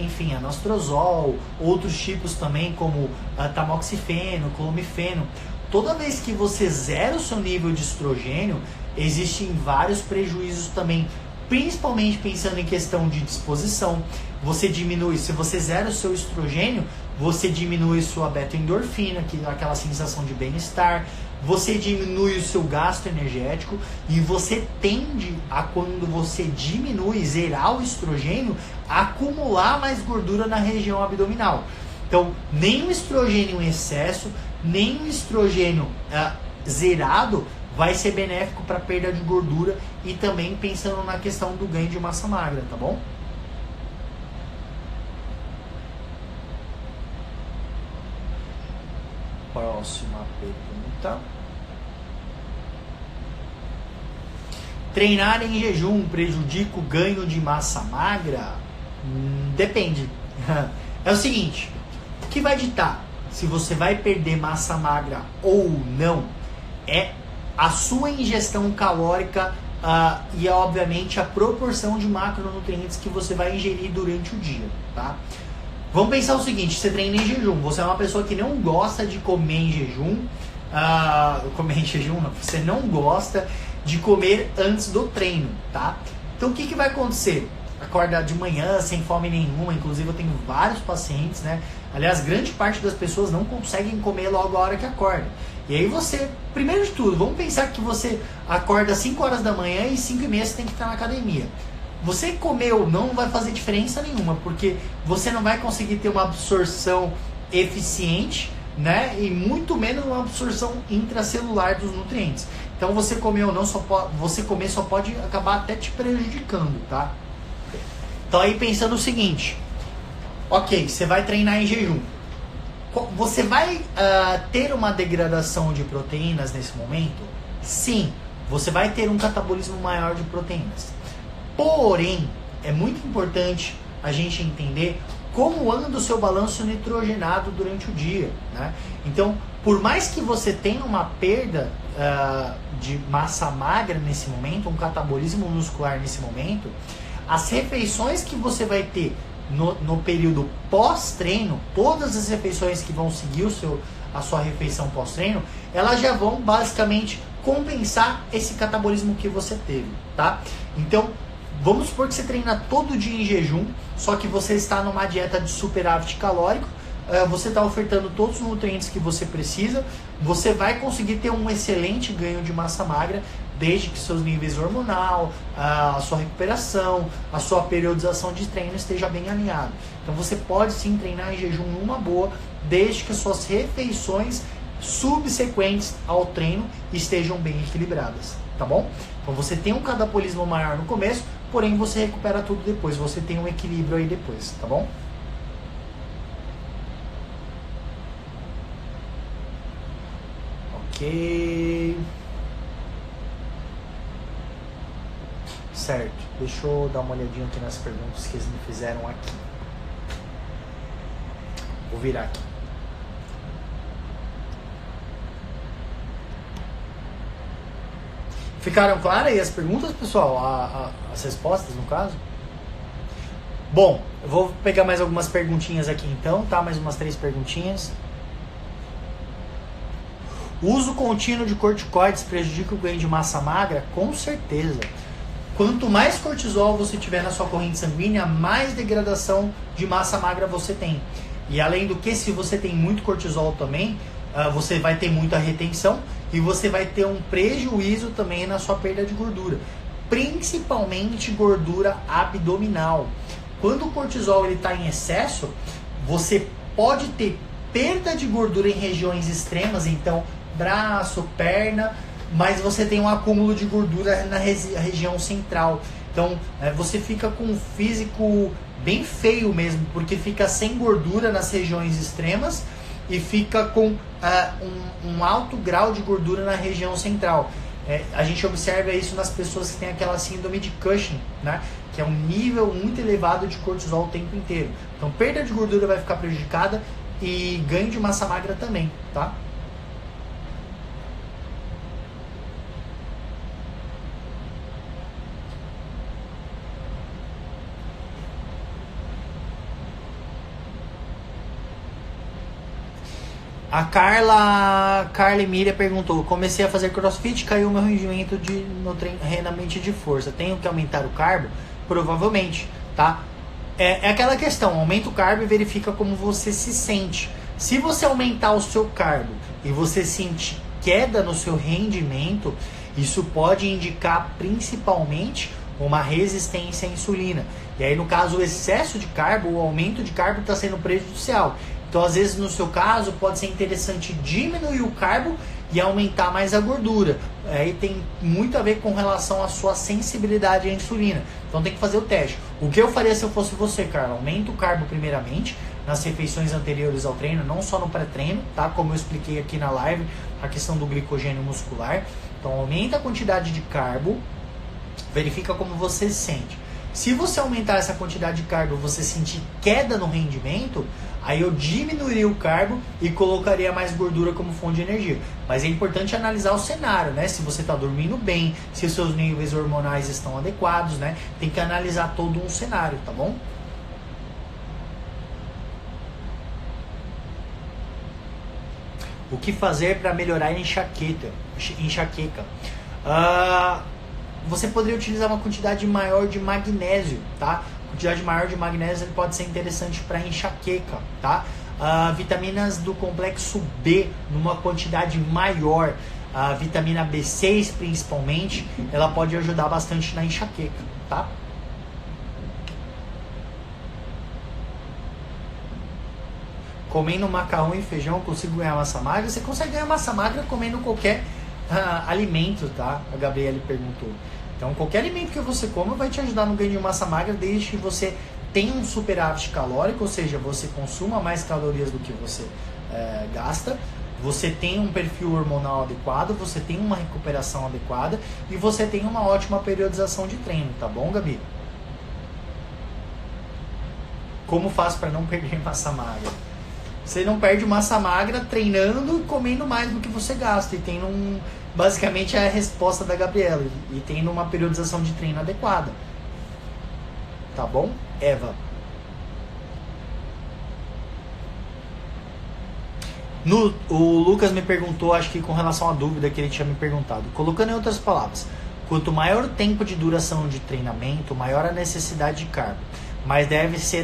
enfim, anastrozol, outros tipos também como tamoxifeno, clomifeno. Toda vez que você zera o seu nível de estrogênio, existem vários prejuízos também, principalmente pensando em questão de disposição. Você diminui, se você zera o seu estrogênio, você diminui sua beta-endorfina, que é aquela sensação de bem-estar, você diminui o seu gasto energético e você tende a, quando você diminui, zerar o estrogênio, acumular mais gordura na região abdominal. Então, nem o estrogênio em excesso, nem o estrogênio zerado vai ser benéfico para perda de gordura e também pensando na questão do ganho de massa magra, tá bom? Próxima pergunta. Treinar em jejum prejudica o ganho de massa magra? Depende. É o seguinte, o que vai ditar se você vai perder massa magra ou não é a sua ingestão calórica e obviamente a proporção de macronutrientes que você vai ingerir durante o dia, tá? Vamos pensar o seguinte, você treina em jejum, você é uma pessoa que não gosta de comer em jejum, não, você não gosta de comer antes do treino, tá? Então o que vai acontecer? Acorda de manhã sem fome nenhuma, inclusive eu tenho vários pacientes, né? Aliás, grande parte das pessoas não conseguem comer logo a hora que acorda. E aí você, primeiro de tudo, vamos pensar que você acorda às 5 horas da manhã e 5h30 você tem que estar na academia. Você comeu não vai fazer diferença nenhuma, porque você não vai conseguir ter uma absorção eficiente, né? E muito menos uma absorção intracelular dos nutrientes. Então você comer ou não, você comer só pode acabar até te prejudicando, tá? Então aí pensando o seguinte, ok, você vai treinar em jejum. Você vai ter uma degradação de proteínas nesse momento? Sim, você vai ter um catabolismo maior de proteínas. Porém, é muito importante a gente entender como anda o seu balanço nitrogenado durante o dia, né? Então, por mais que você tenha uma perda de massa magra nesse momento, um catabolismo muscular nesse momento, as refeições que você vai ter no período pós-treino, todas as refeições que vão seguir a sua refeição pós-treino, elas já vão basicamente compensar esse catabolismo que você teve, tá? Então, vamos supor que você treina todo dia em jejum, só que você está numa dieta de superávit calórico, você está ofertando todos os nutrientes que você precisa, você vai conseguir ter um excelente ganho de massa magra, desde que seus níveis hormonal, a sua recuperação, a sua periodização de treino esteja bem alinhado. Então você pode sim treinar em jejum numa boa, desde que as suas refeições subsequentes ao treino estejam bem equilibradas, tá bom? Então você tem um catabolismo maior no começo, porém você recupera tudo depois, você tem um equilíbrio aí depois, tá bom? Ok. Certo, deixa eu dar uma olhadinha aqui nas perguntas que eles me fizeram aqui. Vou virar aqui. Ficaram claras aí as perguntas, pessoal? As respostas, no caso? Bom, eu vou pegar mais algumas perguntinhas aqui então, tá? Mais umas 3 perguntinhas. O uso contínuo de corticoides prejudica o ganho de massa magra? Com certeza. Quanto mais cortisol você tiver na sua corrente sanguínea, mais degradação de massa magra você tem. E além do que, se você tem muito cortisol também, você vai ter muita retenção e você vai ter um prejuízo também na sua perda de gordura, principalmente gordura abdominal. Quando o cortisol está em excesso, você pode ter perda de gordura em regiões extremas, então braço, perna, mas você tem um acúmulo de gordura na região central. Então você fica com um físico bem feio mesmo, porque fica sem gordura nas regiões extremas e fica com um alto grau de gordura na região central. A gente observa isso nas pessoas que têm aquela síndrome de Cushing, né? Que é um nível muito elevado de cortisol o tempo inteiro. Então perda de gordura vai ficar prejudicada e ganho de massa magra também, tá? A Carla Emília perguntou: comecei a fazer crossfit, caiu meu rendimento no treinamento de força. Tenho que aumentar o carbo? Provavelmente, tá? É aquela questão, aumenta o carbo e verifica como você se sente. Se você aumentar o seu carbo e você sentir queda no seu rendimento, isso pode indicar principalmente uma resistência à insulina. E aí, no caso, o excesso de carbo, o aumento de carbo está sendo prejudicial. Então, às vezes, no seu caso, pode ser interessante diminuir o carbo e aumentar mais a gordura. Aí tem muito a ver com relação à sua sensibilidade à insulina. Então, tem que fazer o teste. O que eu faria se eu fosse você, Carla? Aumenta o carbo primeiramente, nas refeições anteriores ao treino, não só no pré-treino, tá? Como eu expliquei aqui na live, a questão do glicogênio muscular. Então, aumenta a quantidade de carbo, verifica como você se sente. Se você aumentar essa quantidade de carbo, você sentir queda no rendimento, aí eu diminuiria o carbo e colocaria mais gordura como fonte de energia. Mas é importante analisar o cenário, né? Se você está dormindo bem, se os seus níveis hormonais estão adequados, né? Tem que analisar todo um cenário, tá bom? O que fazer para melhorar a enxaqueca? Você poderia utilizar uma quantidade maior de magnésio, tá? Quantidade maior de magnésio pode ser interessante para enxaqueca, tá? Vitaminas do complexo B numa quantidade maior, a vitamina B6 principalmente, ela pode ajudar bastante na enxaqueca, tá? Comendo macarrão e feijão, consigo ganhar massa magra? Você consegue ganhar massa magra comendo qualquer alimento, tá? A Gabriele perguntou. Então, qualquer alimento que você coma vai te ajudar no ganho de massa magra, desde que você tenha um superávit calórico, ou seja, você consuma mais calorias do que você gasta, você tem um perfil hormonal adequado, você tem uma recuperação adequada e você tem uma ótima periodização de treino, tá bom, Gabi? Como faço para não perder massa magra? Você não perde massa magra treinando e comendo mais do que você gasta. E tem basicamente é a resposta da Gabriela. E tendo uma periodização de treino adequada. Tá bom? Eva. O Lucas me perguntou, acho que com relação à dúvida que ele tinha me perguntado. Colocando em outras palavras, quanto maior o tempo de duração de treinamento, maior a necessidade de carbo. Mas deve-se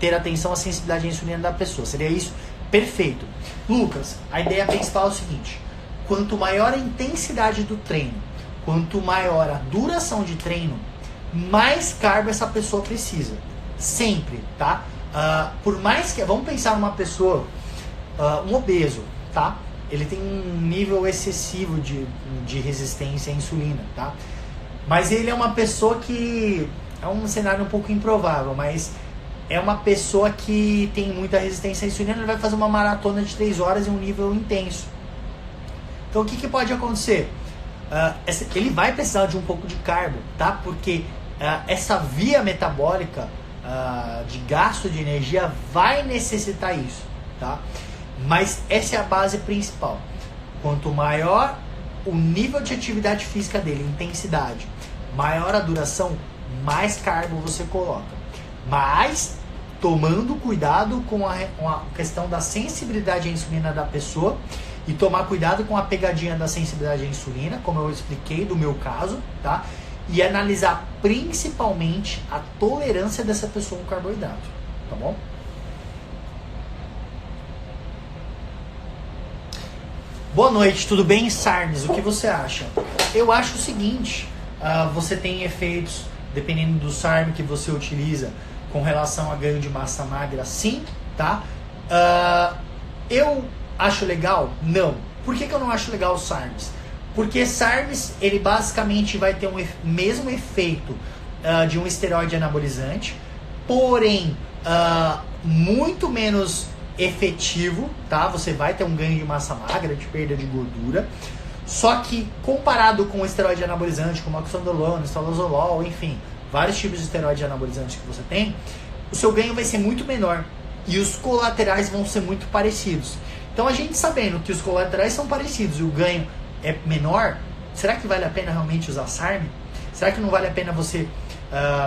ter atenção à sensibilidade à insulina da pessoa. Seria isso? Perfeito. Lucas, a ideia principal é o seguinte: quanto maior a intensidade do treino, quanto maior a duração de treino, mais carbo essa pessoa precisa. Sempre, tá? Por mais que... Vamos pensar numa pessoa, um obeso, tá? Ele tem um nível excessivo de resistência à insulina, tá? Mas ele é uma pessoa que... É um cenário um pouco improvável, mas... É uma pessoa que tem muita resistência à insulina, ele vai fazer uma maratona de 3 horas em um nível intenso. Então o que pode acontecer? Ele vai precisar de um pouco de carbo, tá? Porque essa via metabólica de gasto de energia vai necessitar isso, tá? Mas essa é a base principal. Quanto maior o nível de atividade física dele, intensidade, maior a duração, mais carbo você coloca. Mas tomando cuidado com a questão da sensibilidade à insulina da pessoa e tomar cuidado com a pegadinha da sensibilidade à insulina, como eu expliquei do meu caso, tá? E analisar principalmente a tolerância dessa pessoa ao carboidrato, tá bom? Boa noite, tudo bem, Sarnes? O que você acha? Eu acho o seguinte, você tem efeitos, dependendo do SARM que você utiliza, com relação a ganho de massa magra, sim, tá? Eu acho legal? Não. Por que eu não acho legal o SARMs? Porque SARMs, ele basicamente vai ter o mesmo efeito de um esteroide anabolizante, porém, muito menos efetivo, tá? Você vai ter um ganho de massa magra, de perda de gordura, só que comparado com o esteroide anabolizante, como oxandrolona, estolazolol, enfim, vários tipos de esteroide anabolizante que você tem, o seu ganho vai ser muito menor e os colaterais vão ser muito parecidos. Então, a gente sabendo que os colaterais são parecidos e o ganho é menor, será que vale a pena realmente usar SARM? Será que não vale a pena você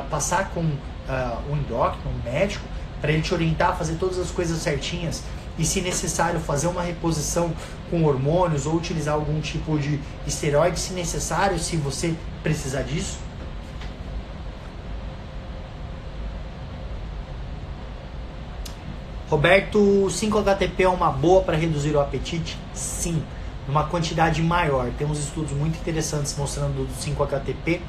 passar com um endócrino, um médico, para ele te orientar a fazer todas as coisas certinhas e, se necessário, fazer uma reposição com hormônios ou utilizar algum tipo de esteroide, se necessário, se você precisar disso. Roberto, 5-HTP é uma boa para reduzir o apetite? Sim, numa quantidade maior. Temos estudos muito interessantes mostrando o 5-HTP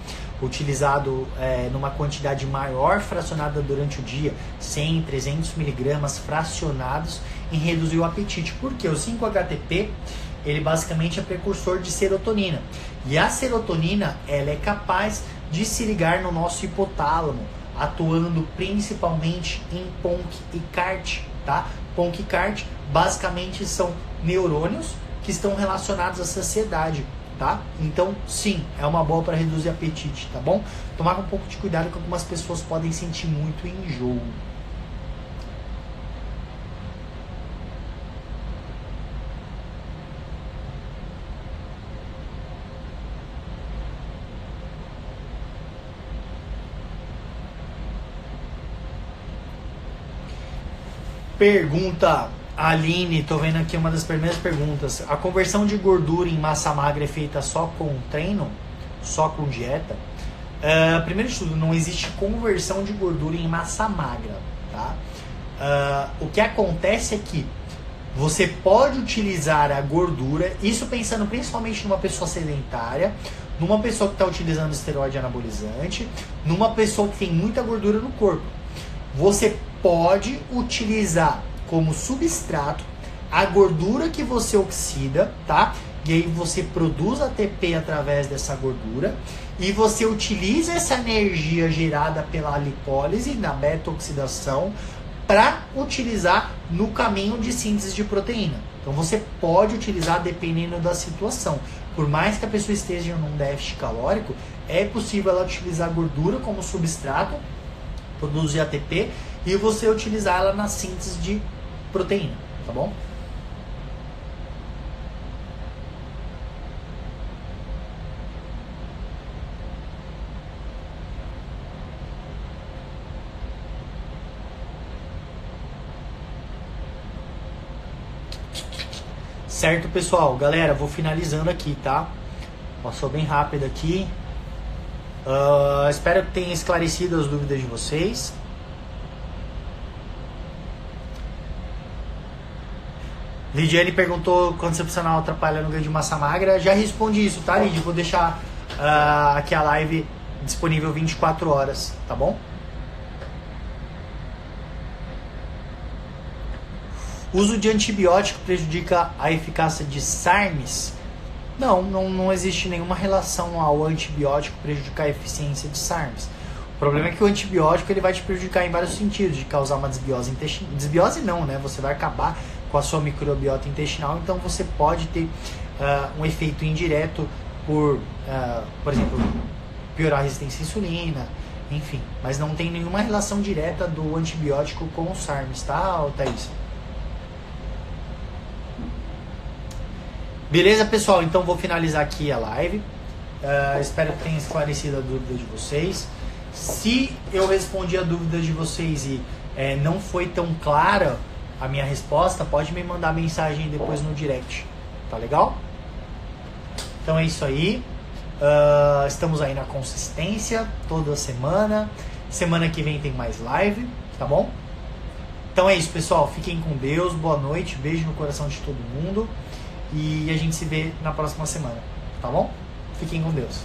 utilizado numa quantidade maior, fracionada durante o dia, 100, 300 miligramas fracionados, em reduzir o apetite. Porque o 5-HTP, ele basicamente é precursor de serotonina. E a serotonina, ela é capaz de se ligar no nosso hipotálamo, atuando principalmente em PONC e CART, tá? PONC e CART basicamente são neurônios que estão relacionados à saciedade, tá? Então, sim, é uma boa para reduzir apetite, tá bom? Tomar um pouco de cuidado, que algumas pessoas podem sentir muito enjoo. Pergunta Aline, tô vendo aqui uma das primeiras perguntas. A conversão de gordura em massa magra é feita só com treino? Só com dieta? Primeiro de tudo, não existe conversão de gordura em massa magra, tá? O que acontece é que você pode utilizar a gordura, isso pensando principalmente numa pessoa sedentária, numa pessoa que está utilizando esteroide anabolizante, numa pessoa que tem muita gordura no corpo. Você pode utilizar como substrato a gordura que você oxida, tá? E aí você produz ATP através dessa gordura e você utiliza essa energia gerada pela lipólise, na beta-oxidação, para utilizar no caminho de síntese de proteína. Então você pode utilizar dependendo da situação. Por mais que a pessoa esteja num déficit calórico, é possível ela utilizar a gordura como substrato, produzir ATP, e você utilizar ela na síntese de proteína, tá bom? Certo, pessoal? Galera, vou finalizando aqui, tá? Passou bem rápido aqui. Espero que tenha esclarecido as dúvidas de vocês. Lidiane perguntou quando concepcional atrapalha no ganho de massa magra. Já respondi isso, tá, Lidia? Vou deixar aqui a live disponível 24 horas, tá bom? Uso de antibiótico prejudica a eficácia de SARMs? Não existe nenhuma relação ao antibiótico prejudicar a eficiência de SARMs. O problema é que o antibiótico ele vai te prejudicar em vários sentidos, de causar uma desbiose intestinal. Desbiose não, né? Você vai acabar com a sua microbiota intestinal, então você pode ter um efeito indireto por exemplo, piorar a resistência à insulina, enfim. Mas não tem nenhuma relação direta do antibiótico com os SARMs, tá, Thaís? Beleza, pessoal? Então vou finalizar aqui a live. Espero que tenha esclarecido a dúvida de vocês. Se eu respondi a dúvida de vocês e não foi tão clara a minha resposta, pode me mandar mensagem depois no direct. Tá legal? Então é isso aí. Estamos aí na consistência toda semana. Semana que vem tem mais live, tá bom? Então é isso, pessoal. Fiquem com Deus. Boa noite. Beijo no coração de todo mundo. E a gente se vê na próxima semana, tá bom? Fiquem com Deus.